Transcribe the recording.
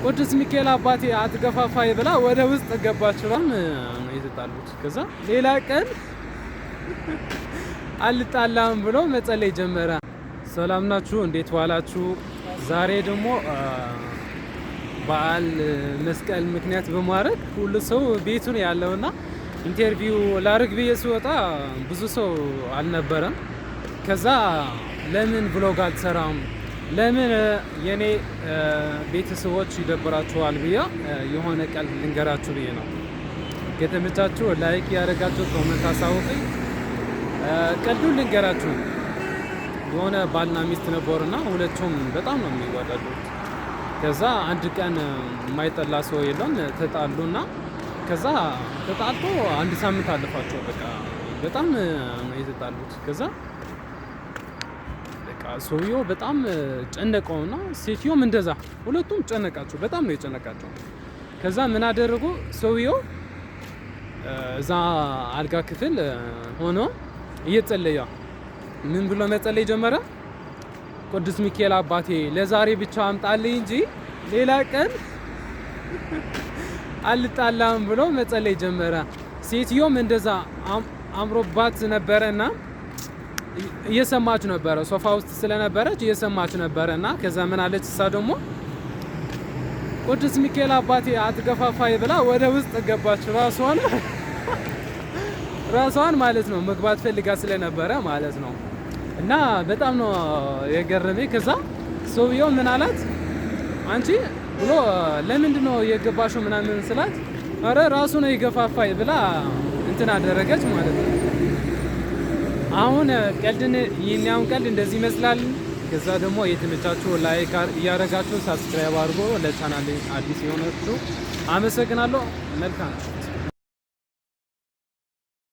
ቅዱስ ሚካኤል አባቴ አትገፋፋይ ብላ ወደ ውስጥ ገባች። ነው የተጣሉት። ከዛ ሌላ ቀን አልጣላም ብሎ መጸለይ ጀመረ። ሰላም ናችሁ? እንዴት ዋላችሁ? ዛሬ ደግሞ በዓል መስቀል ምክንያት በማድረግ ሁሉ ሰው ቤቱ ነው ያለውና ኢንተርቪው ላርግ ብዬ ስወጣ ብዙ ሰው አልነበረም። ከዛ ለምን ብሎግ አልሰራም፣ ለምን የኔ ቤተሰቦች ይደብራቸዋል ብዬ የሆነ ቀልድ ልንገራችሁ ብዬ ነው። ከተመቻችሁ ላይክ ያደረጋችሁ ኮሜንት አሳውቁኝ። ቀልዱን ልንገራችሁ። የሆነ ባልና ሚስት ነበሩና ሁለቱም በጣም ነው የሚዋደዱት። ከዛ አንድ ቀን የማይጠላ ሰው የለም፣ ተጣሉና ከዛ ተጣልቶ አንድ ሳምንት አለፋቸው። በቃ በጣም ነው የተጣሉት። ከዛ በቃ ሰውየው በጣም ጨነቀውና ሴትዮም እንደዛ፣ ሁለቱም ጨነቃቸው፣ በጣም ነው የጨነቃቸው። ከዛ ምን አደረጉ? ሰውየው እዛ አልጋ ክፍል ሆኖ እየጸለየ ምን ብሎ መጸለይ ጀመረ? ቅዱስ ሚካኤል አባቴ ለዛሬ ብቻ አምጣልኝ እንጂ ሌላ ቀን አልጣላም ብሎ መጸለይ ጀመረ። ሴትዮም እንደዛ አምሮባት ነበረና እየሰማች ነበረ። ሶፋ ውስጥ ስለነበረች እየሰማች ነበረና ከዛ ምን አለች? እሷ ደግሞ ቅዱስ ሚካኤል አባቴ አትገፋፋይ ብላ ወደ ውስጥ ገባች። ራሷን ማለት ነው መግባት ፈልጋ ስለነበረ ማለት ነው። እና በጣም ነው የገረመኝ። ከዛ ሰውየው ምን አላት? አንቺ ብሎ ለምንድን ነው የገባሽው ምናምን ስላት፣ አረ ራሱ ነው የገፋፋይ ብላ እንትን አደረገች ማለት ነው። አሁን ቀልድን ይህኛውን ቀልድ እንደዚህ ይመስላል። ከዛ ደግሞ የተመቻችሁ ላይክ እያደረጋችሁ ሳብስክራይብ አድርጎ ለቻናሌ አዲስ የሆናችሁ አመሰግናለሁ። መልካም